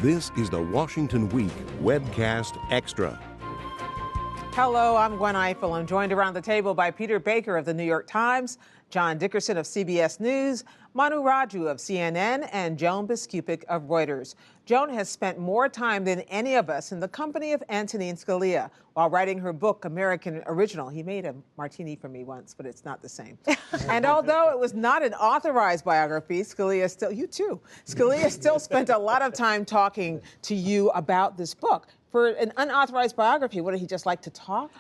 This is the Washington Week Webcast Extra. Hello, I'm Gwen Eiffel. I'm joined around the table by Peter Baker of the New York Times, John Dickerson of CBS News, Manu Raju of CNN, and Joan Biskupic of Reuters. Joan has spent more time than any of us in the company of Antonin Scalia while writing her book, American Original. He made a martini for me once, but it's not the same. And although it was not an authorized biography, Scalia still spent a lot of time talking to you about this book. For an unauthorized biography, what, did he just like to talk?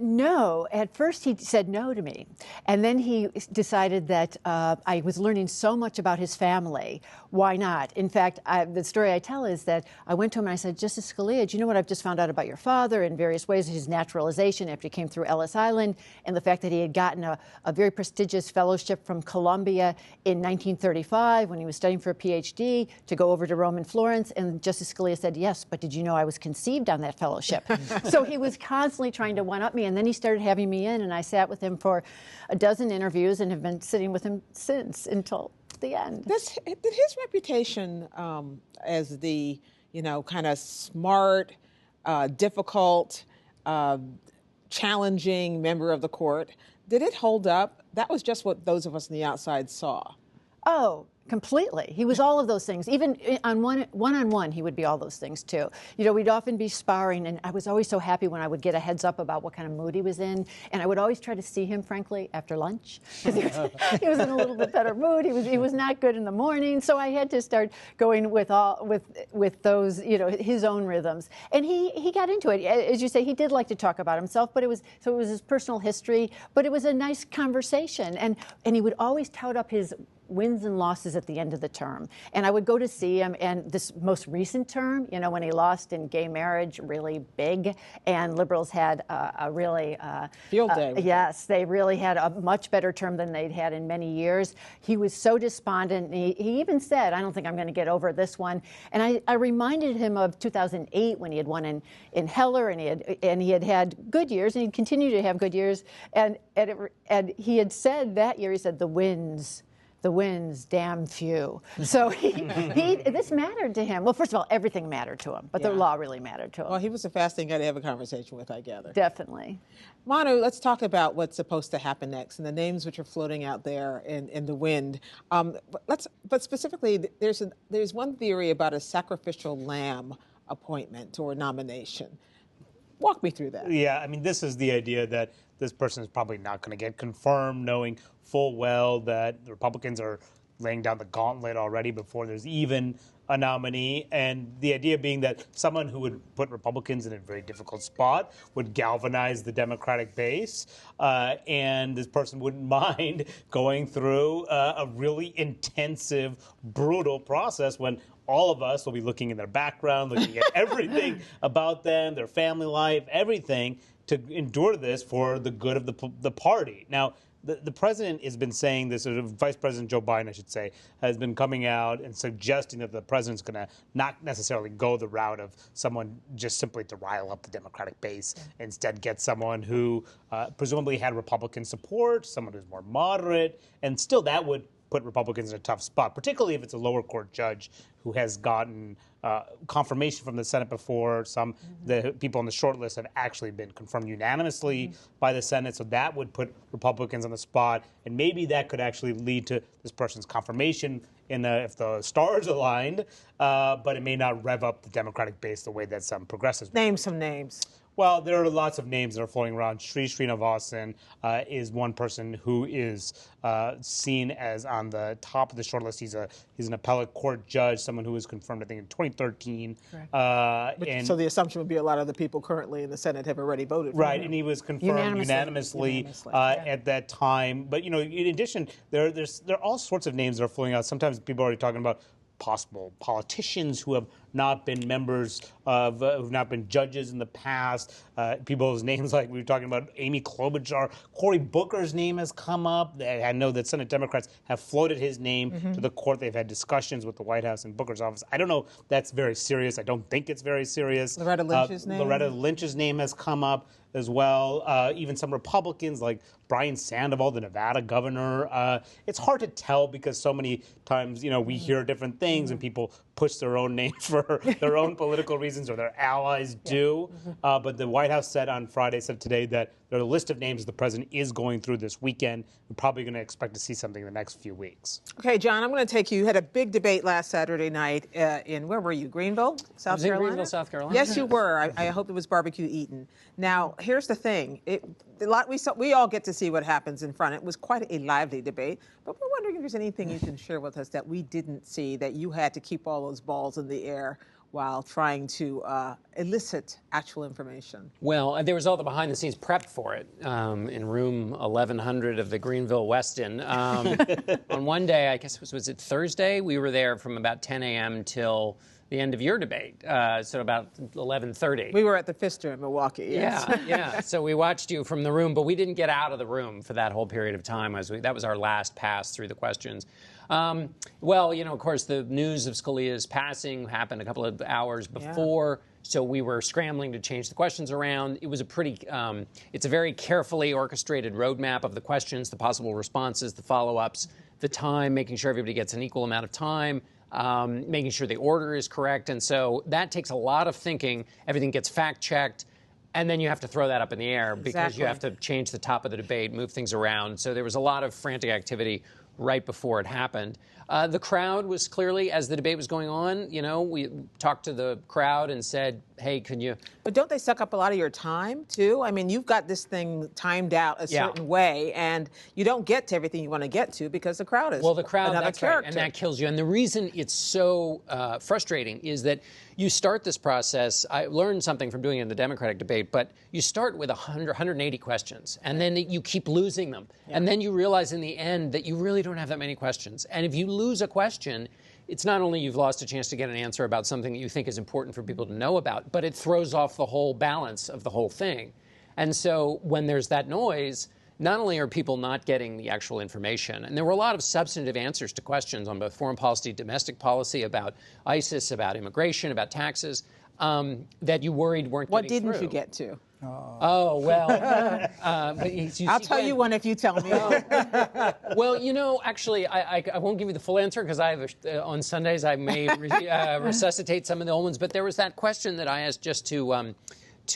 No. At first, he said no to me. And then he decided that I was learning so much about his family. Why not? In fact, the story I tell is that I went to him and I said, Justice Scalia, do you know what I've just found out about your father in various ways, his naturalization after he came through Ellis Island, and the fact that he had gotten a very prestigious fellowship from Columbia in 1935 when he was studying for a PhD to go over to Rome and Florence. And Justice Scalia said, yes, but did you know I was conceived on that fellowship? So he was constantly trying to one-up me, and then he started having me in, and I sat with him for a dozen interviews and have been sitting with him since until the end. Did his reputation as the, kind of smart, difficult, challenging member of the court, did it hold up? That was just what those of us on the outside saw. Oh, completely. He was all of those things. Even on one-on-one, he would be all those things, too. We'd often be sparring, and I was always so happy when I would get a heads up about what kind of mood he was in. And I would always try to see him, frankly, after lunch, because he was in a little bit better mood. He was not good in the morning, so I had to start going with those, his own rhythms. And he got into it. As you say, he did like to talk about himself, but it was his personal history, but it was a nice conversation. And he would always tout up his wins and losses at the end of the term. And I would go to see him, and this most recent term, when he lost in gay marriage, really big, and liberals had a really... field day. Yes, they really had a much better term than they'd had in many years. He was so despondent. He even said, I don't think I'm going to get over this one. And I reminded him of 2008 when he had won in Heller, and he had good years, and he'd continue to have good years. And he had said that year, he said, the wins, damn few. So this mattered to him. Well, first of all, everything mattered to him, but the law really mattered to him. Well, he was a fascinating guy to have a conversation with, I gather. Definitely. Manu, let's talk about what's supposed to happen next and the names which are floating out there in the wind. But specifically, there's one theory about a sacrificial lamb appointment or nomination. Walk me through that. Yeah, this is the idea that this person is probably not going to get confirmed, knowing full well that the Republicans are laying down the gauntlet already before there's even a nominee. And the idea being that someone who would put Republicans in a very difficult spot would galvanize the Democratic base. And this person wouldn't mind going through a really intensive, brutal process when all of us will be looking in their background, looking at everything about them, their family life, everything, to endure this for the good of the party. Now, the president has been saying this, or Vice President Joe Biden, I should say, has been coming out and suggesting that the president's going to not necessarily go the route of someone just simply to rile up the Democratic base, instead get someone who presumably had Republican support, someone who's more moderate, and still that would put Republicans in a tough spot, particularly if it's a lower court judge who has gotten confirmation from the Senate before. The people on the short list have actually been confirmed unanimously by the Senate, so that would put Republicans on the spot, and maybe that could actually lead to this person's confirmation if the stars aligned, but it may not rev up the Democratic base the way that some progressives. Name some names. Well, there are lots of names that are floating around. Sri Srinivasan is one person who is seen as on the top of the shortlist. He's an appellate court judge, someone who was confirmed, I think, in 2013. So the assumption would be a lot of the people currently in the Senate have already voted for him. Right, and he was confirmed unanimously at that time. But, in addition, there are all sorts of names that are floating out. Sometimes people are already talking about possible politicians who have not been members of, who've not been judges in the past. People's names, like we were talking about, Amy Klobuchar, Cory Booker's name has come up. I know that Senate Democrats have floated his name to the court. They've had discussions with the White House and Booker's office. I don't know if that's very serious. I don't think it's very serious. Loretta Lynch's name? Loretta Lynch's name has come up. as well. Even some Republicans like Brian Sandoval, the Nevada governor. It's hard to tell because so many times, we hear different things and people push their own name for their own political reasons or their allies do. But the White House said today that there are a list of names the president is going through this weekend. We're probably going to expect to see something in the next few weeks. Okay, John, I'm going to take you. You had a big debate last Saturday night in, where were you, Greenville, South Carolina? Greenville, South Carolina. Yes, you were. I hope it was barbecue eaten. Now, here's the thing. We all get to see what happens in front. It was quite a lively debate, but we're wondering if there's anything you can share with us that we didn't see, that you had to keep all those balls in the air while trying to elicit actual information. Well, there was all the behind-the-scenes prep for it in room 1100 of the Greenville Westin. On one day, I guess was it Thursday? We were there from about 10 a.m. till the end of your debate, so about 11:30. We were at the Pfister in Milwaukee. Yes. Yeah. So we watched you from the room, but we didn't get out of the room for that whole period of time. That was our last pass through the questions. Of course, the news of Scalia's passing happened a couple of hours before, so we were scrambling to change the questions around. It was it's a very carefully orchestrated roadmap of the questions, the possible responses, the follow-ups, the time, making sure everybody gets an equal amount of time, making sure the order is correct. And so that takes a lot of thinking. Everything gets fact-checked. And then you have to throw that up in the air because you have to change the top of the debate, move things around. So there was a lot of frantic activity right before it happened. The crowd was clearly, as the debate was going on, we talked to the crowd and said, hey, can you... But don't they suck up a lot of your time, too? I mean, you've got this thing timed out a certain way, and you don't get to everything you want to get to because the crowd is the crowd, another that's character. Right, and that kills you. And the reason it's so frustrating is that you start this process. I learned something from doing it in the Democratic debate, but you start with 180 questions, and then you keep losing them. Yeah. And then you realize in the end that you really don't have that many questions. And if you lose a question, it's not only you've lost a chance to get an answer about something that you think is important for people to know about, but it throws off the whole balance of the whole thing. And so when there's that noise, not only are people not getting the actual information, and there were a lot of substantive answers to questions on both foreign policy, domestic policy, about ISIS, about immigration, about taxes, that you worried weren't getting through. What didn't you get to? Oh, well. I'll tell you one if you tell me. Well, actually, I won't give you the full answer because on Sundays I may resuscitate some of the old ones. But there was that question that I asked just to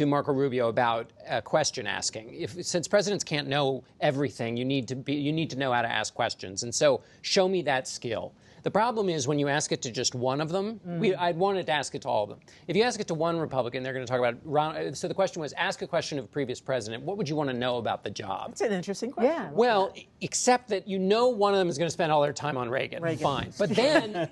Marco Rubio about question asking. Since presidents can't know everything, you need to know how to ask questions. And so show me that skill. The problem is when you ask it to just one of them, I'd wanted to ask it to all of them. If you ask it to one Republican, they're going to talk about so the question was, ask a question of a previous president. What would you want to know about the job? That's an interesting question. Yeah. Well, except that one of them is going to spend all their time on Reagan. Fine. But then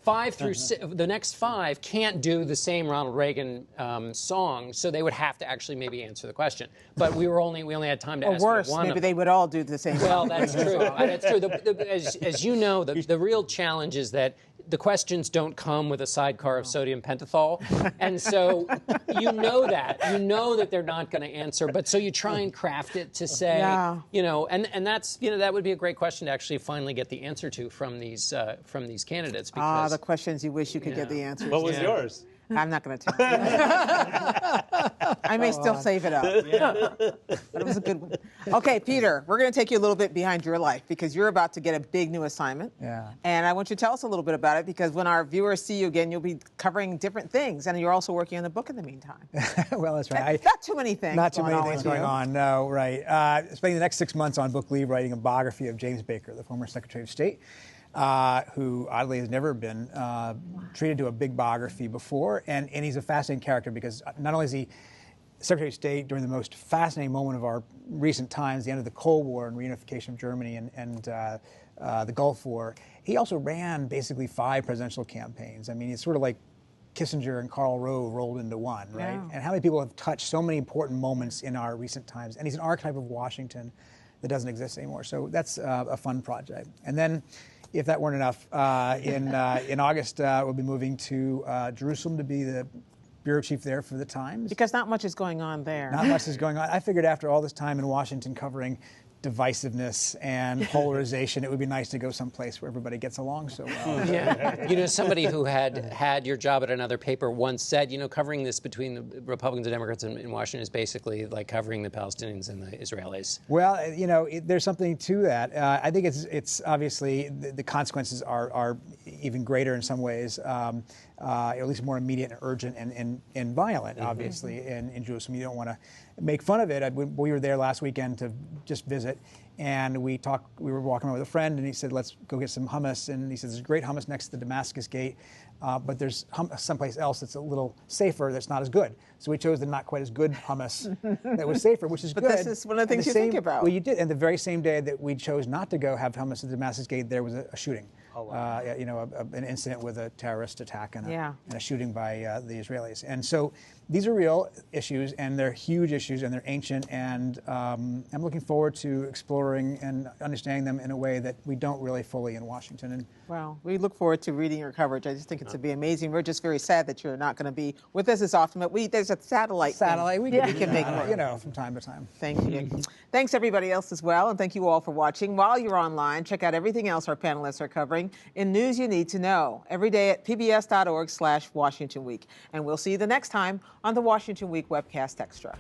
5 through 6, the next 5 can't do the same Ronald Reagan song, so they would have to actually maybe answer the question. But we only had time to ask worse, one. Maybe they would all do the same. Well, that's true. That's true. As you know, the real challenge is that the questions don't come with a sidecar of sodium pentothal. And so you know that they're not going to answer. But so you try and craft it to say, and that's, that would be a great question to actually finally get the answer to from these candidates. Because, the questions you wish you could get the answers. What was yours? I'm not going to tell you. I may still save it up. But it was a good one. Okay, Peter, we're going to take you a little bit behind your life because you're about to get a big new assignment. Yeah. And I want you to tell us a little bit about it because when our viewers see you again, you'll be covering different things. And you're also working on the book in the meantime. Well, that's right. Not too many things. Not too many things going on. No, right. Spending the next 6 months on book leave writing a biography of James Baker, the former Secretary of State. Who oddly has never been treated to a big biography before. And he's a fascinating character because not only is he Secretary of State during the most fascinating moment of our recent times, the end of the Cold War and reunification of Germany and the Gulf War, he also ran basically 5 presidential campaigns. I mean, it's sort of like Kissinger and Karl Rove rolled into one, right? Yeah. And how many people have touched so many important moments in our recent times. And he's an archetype of Washington that doesn't exist anymore. So that's a fun project. And then, if that weren't enough, in August, we'll be moving to Jerusalem to be the bureau chief there for the Times. Because not much is going on there. Not much is going on. I figured after all this time in Washington covering divisiveness and polarization, it would be nice to go someplace where everybody gets along so well. Yeah. Somebody who had your job at another paper once said, covering this between the Republicans and Democrats in Washington is basically like covering the Palestinians and the Israelis. Well, there's something to that. I think it's obviously the consequences are even greater in some ways, at least more immediate and urgent and violent, obviously, in Jerusalem. You don't want to make fun of it. We were there last weekend to just visit, and we were walking around with a friend, and he said, let's go get some hummus. And he said, there's great hummus next to the Damascus Gate, but there's someplace else that's a little safer that's not as good. So we chose the not quite as good hummus that was safer, which is but good. But this is one of the things you think about. Well, you did. And the very same day that we chose not to go have hummus at the Damascus Gate, there was a shooting. Oh, wow. An incident with a terrorist attack and a shooting by the Israelis. And so these are real issues, and they're huge issues, and they're ancient, and I'm looking forward to exploring and understanding them in a way that we don't really fully in Washington. Well, we look forward to reading your coverage. I just think it's going to be amazing. We're just very sad that you're not going to be with us as often, but there's a satellite thing we can make more, from time to time. Thank you. Thanks everybody else as well, and thank you all for watching. While you're online, check out everything else our panelists are covering in news you need to know every day at pbs.org/Washington Week. And we'll see you the next time on the Washington Week Webcast Extra.